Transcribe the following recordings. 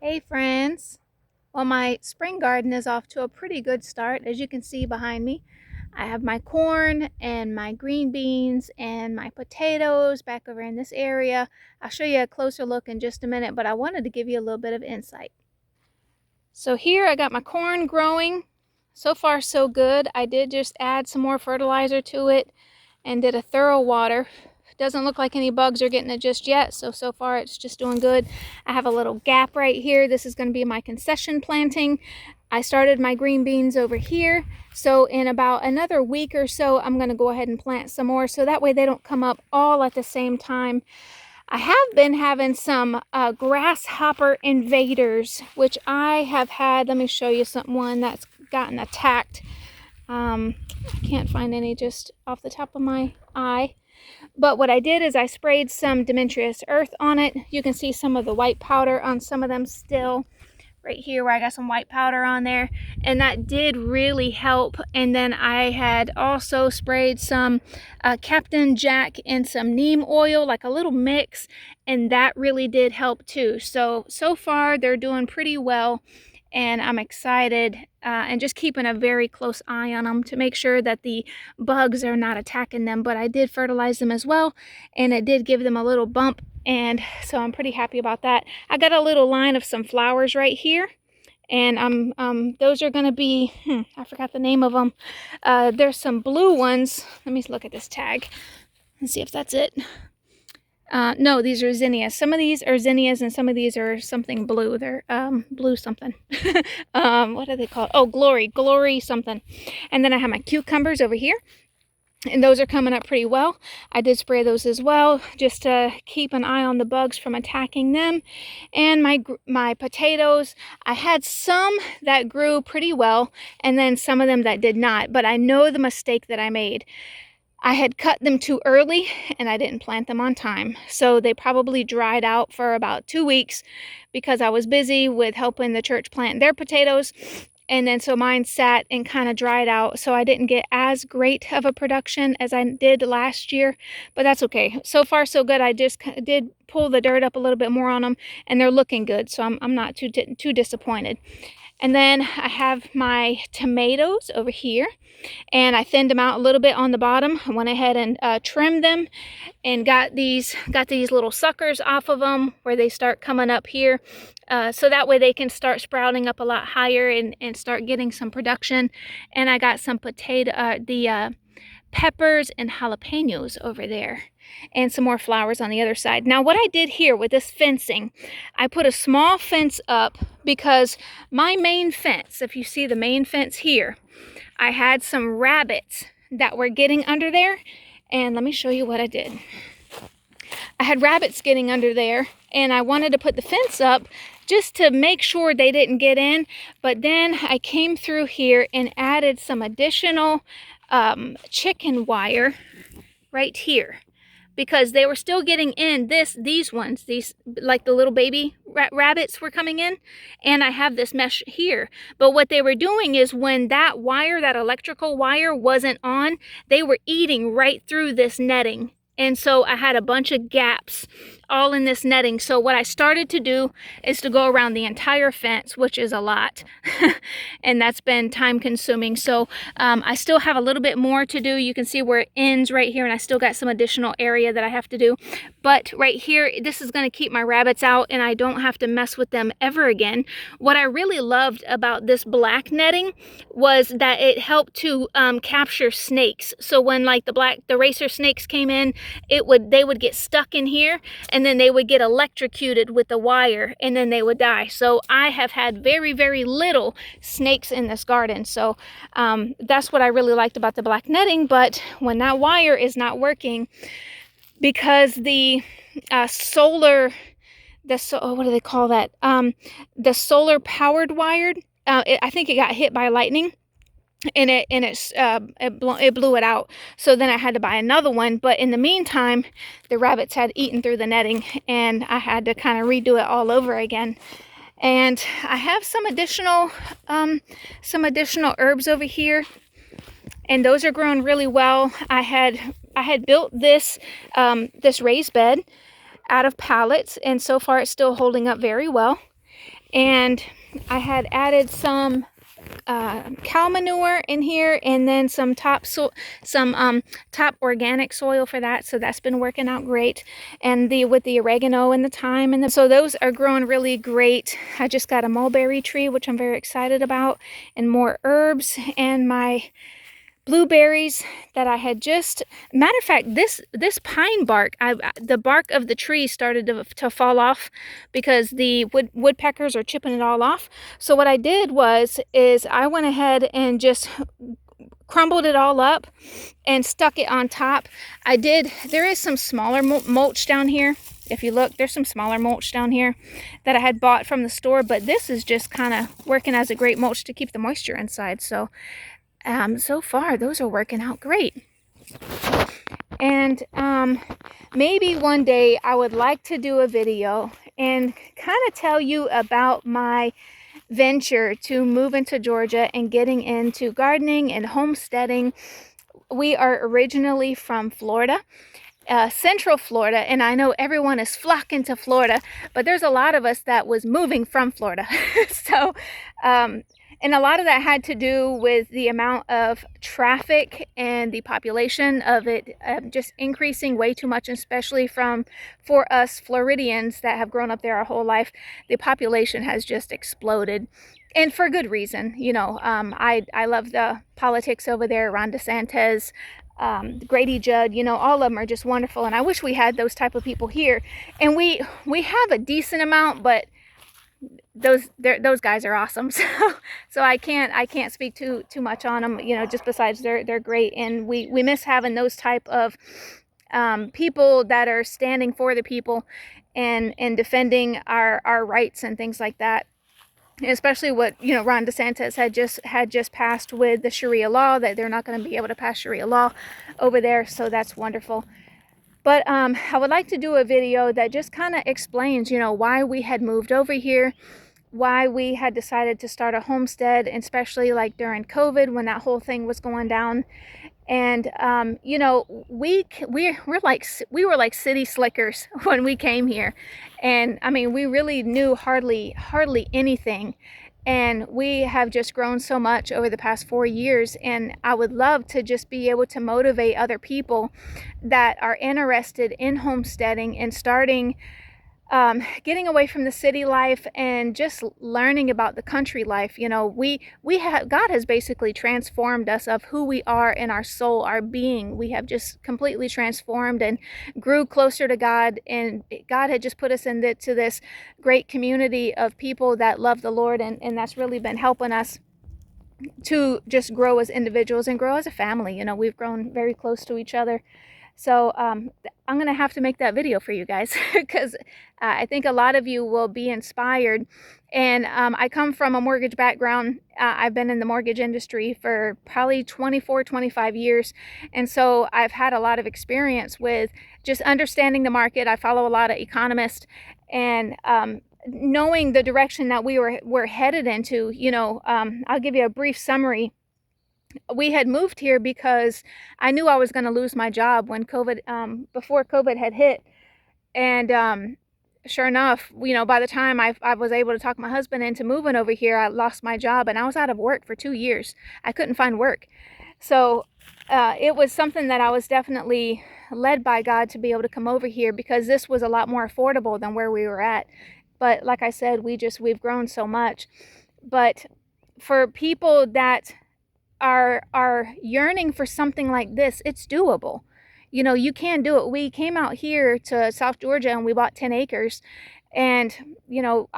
Hey friends! Well, my spring garden is off to a pretty good start. As you can see behind me, I have my corn and my green beans and my potatoes back over in this area. I'll show you a closer look in just a minute, but I wanted to give you a little bit of insight. So here I got my corn growing. So far so good. I did just add some more fertilizer to it and did a thorough water. Doesn't look like any bugs are getting it just yet, so far it's just doing good. I have a little gap right here. This is going to be my concession planting. I started my green beans over here, so in about another week or so I'm going to go ahead and plant some more, so that way they don't come up all at the same time. I have been having some grasshopper invaders, which I have had. Let me show you one that's gotten attacked. I can't find any just off the top of my eye. But what I did is I sprayed some Demetrius Earth on it. You can see some of the white powder on some of them still. Right here where I got some white powder on there. And that did really help. And then I had also sprayed some Captain Jack and some neem oil, like a little mix. And that really did help too. So far they're doing pretty well. And I'm excited and just keeping a very close eye on them to make sure that the bugs are not attacking them. But I did fertilize them as well, and it did give them a little bump, and so I'm pretty happy about that. I got a little line of some flowers right here, and those are going to be, I forgot the name of them. There's some blue ones. Let me look at this tag and see if that's it. No, these are zinnias. Some of these are zinnias and some of these are something blue. They're blue something. What are they called? Oh, glory something. And then I have my cucumbers over here. And those are coming up pretty well. I did spray those as well, just to keep an eye on the bugs from attacking them. And my potatoes, I had some that grew pretty well, and then some of them that did not. But I know the mistake that I made. I had cut them too early and I didn't plant them on time. So they probably dried out for about 2 weeks because I was busy with helping the church plant their potatoes. And then so mine sat and kind of dried out. So I didn't get as great of a production as I did last year, but that's okay. So far so good. I just did pull the dirt up a little bit more on them and they're looking good. So I'm not too disappointed. And then I have my tomatoes over here, and I thinned them out a little bit on the bottom. I went ahead and trimmed them and got these little suckers off of them where they start coming up here. So that way they can start sprouting up a lot higher and start getting some production. And I got some peppers and jalapenos over there, and some more flowers on the other side. Now what I did here with this fencing, I put a small fence up because my main fence, if you see the main fence here, I had some rabbits that were getting under there, and let me show you what I did. I had rabbits getting under there, and I wanted to put the fence up just to make sure they didn't get in, but then I came through here and added some additional chicken wire right here, because they were still getting in these ones, like the little baby rabbits were coming in, and I have this mesh here. But what they were doing is when that electrical wire wasn't on, they were eating right through this netting. And so I had a bunch of gaps all in this netting. So what I started to do is to go around the entire fence, which is a lot. And that's been time consuming. So I still have a little bit more to do. You can see where it ends right here, and I still got some additional area that I have to do. But right here, this is going to keep my rabbits out, and I don't have to mess with them ever again. What I really loved about this black netting was that it helped to capture snakes. So when like the racer snakes came in, they would get stuck in here, and then they would get electrocuted with the wire, and then they would die. So I have had very, very little snakes in this garden. So that's what I really liked about the black netting. But when that wire is not working, because the solar, what do they call that? The solar powered wired, I think it got hit by lightning. And it blew it out. So then I had to buy another one. But in the meantime, the rabbits had eaten through the netting, and I had to kind of redo it all over again. And I have some additional herbs over here, and those are growing really well. I had built this raised bed out of pallets, and so far it's still holding up very well. And I had added some cow manure in here, and then some top organic soil for that, so that's been working out great. And with the oregano and the thyme, and so those are growing really great. I just got a mulberry tree, which I'm very excited about, and more herbs, and my blueberries that I had just, matter of fact, this pine bark, the bark of the tree started to fall off because the woodpeckers are chipping it all off. So what I did is I went ahead and just crumbled it all up and stuck it on top. There is some smaller mulch down here. If you look, there's some smaller mulch down here that I had bought from the store, but this is just kind of working as a great mulch to keep the moisture inside. So so far those are working out great. And maybe one day I would like to do a video and kind of tell you about my venture to move into Georgia and getting into gardening and homesteading. We are originally from Florida, Central Florida, and I know everyone is flocking to Florida, but there's a lot of us that was moving from Florida. So and a lot of that had to do with the amount of traffic and the population of it just increasing way too much, especially for us Floridians that have grown up there our whole life. The population has just exploded, and for good reason. You know, I love the politics over there. Ron DeSantis, Grady Judd, you know, all of them are just wonderful, and I wish we had those type of people here. And we have a decent amount, but those guys are awesome. So I can't speak too much on them, you know, just besides they're great. And we miss having those type of people that are standing for the people and defending our rights and things like that. Especially what, you know, Ron DeSantis had just passed with the Sharia law, that they're not going to be able to pass Sharia law over there. So that's wonderful. But I would like to do a video that just kind of explains, you know, why we had moved over here, why we had decided to start a homestead, especially like during COVID when that whole thing was going down. And you know, we were like city slickers when we came here, and I mean, we really knew hardly anything. And we have just grown so much over the past 4 years, and I would love to just be able to motivate other people that are interested in homesteading and starting, getting away from the city life and just learning about the country life. You know, God has basically transformed us of who we are in our soul, our being. We have just completely transformed and grew closer to God, and God had just put us into this great community of people that love the Lord, and that's really been helping us to just grow as individuals and grow as a family. You know, we've grown very close to each other. So I'm going to have to make that video for you guys because I think a lot of you will be inspired. And I come from a mortgage background. I've been in the mortgage industry for probably 25 years. And so I've had a lot of experience with just understanding the market. I follow a lot of economists, and knowing the direction that we're headed into. You know, I'll give you a brief summary. We had moved here because I knew I was going to lose my job when before COVID had hit. And sure enough, you know, by the time I was able to talk my husband into moving over here, I lost my job and I was out of work for 2 years. I couldn't find work. So it was something that I was definitely led by God to be able to come over here, because this was a lot more affordable than where we were at. But like I said, we've grown so much. But for people that are yearning for something like this, it's doable. You know, you can do it. We came out here to South Georgia and we bought 10 acres, and you know,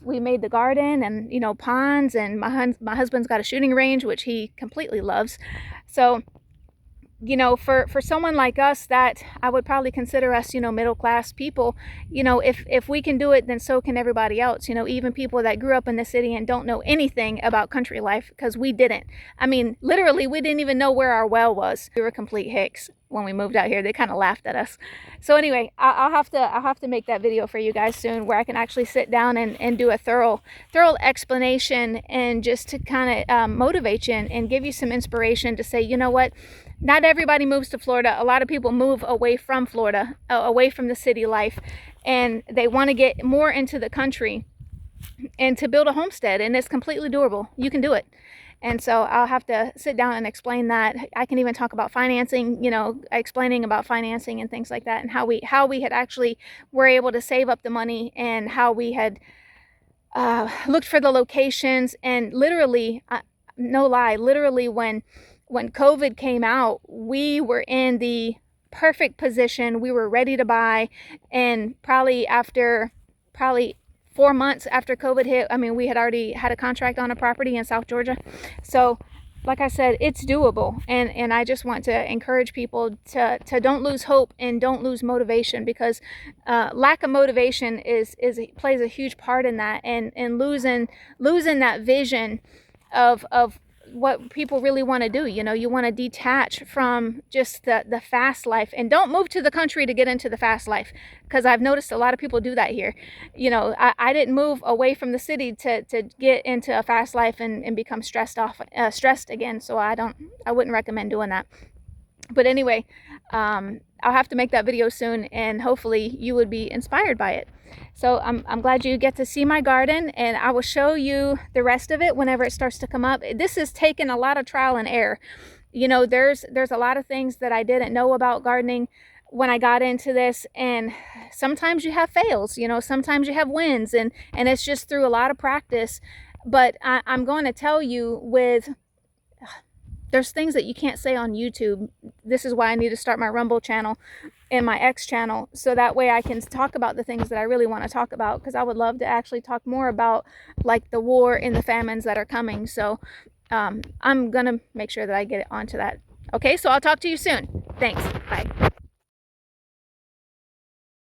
we made the garden and, you know, ponds, and my husband's got a shooting range, which he completely loves. So, you know, for someone like us, that I would probably consider us, you know, middle class people, you know, if we can do it, then so can everybody else. You know, even people that grew up in the city and don't know anything about country life, because we didn't. I mean, literally, we didn't even know where our well was. We were complete hicks when we moved out here. They kind of laughed at us. So anyway, I'll have to make that video for you guys soon, where I can actually sit down and do a thorough explanation, and just to kind of motivate you and give you some inspiration to say, you know what, not everybody moves to Florida. A lot of people move away from Florida, away from the city life, and they want to get more into the country. and to build a homestead, and it's completely doable. You can do it. And so I'll have to sit down and explain that. I can even talk about financing, explaining about financing and things like that, and how we had actually were able to save up the money, and how we had looked for the locations. And literally, no lie, literally when COVID came out, we were in the perfect position. We were ready to buy, and probably 4 months after COVID hit, we had already had a contract on a property in South Georgia. So like I said, it's doable. And I just want to encourage people to don't lose hope and don't lose motivation, because lack of motivation plays a huge part in that, and losing that vision of what people really want to do. You want to detach from just the fast life, and don't move to the country to get into the fast life, because I've noticed a lot of people do that here. I didn't move away from the city to get into a fast life and become stressed again. So I wouldn't recommend doing that. But anyway, I'll have to make that video soon, and hopefully you would be inspired by it. So I'm glad you get to see my garden, and I will show you the rest of it whenever it starts to come up. This has taken a lot of trial and error. There's a lot of things that I didn't know about gardening when I got into this, and sometimes you have fails, sometimes you have wins, and it's just through a lot of practice. But I'm going to tell you, there's things that you can't say on YouTube. This is why I need to start my Rumble channel and my X channel, so that way I can talk about the things that I really want to talk about, because I would love to actually talk more about like the war and the famines that are coming. So I'm gonna make sure that I get onto that. Okay, so I'll talk to you soon. Thanks. Bye.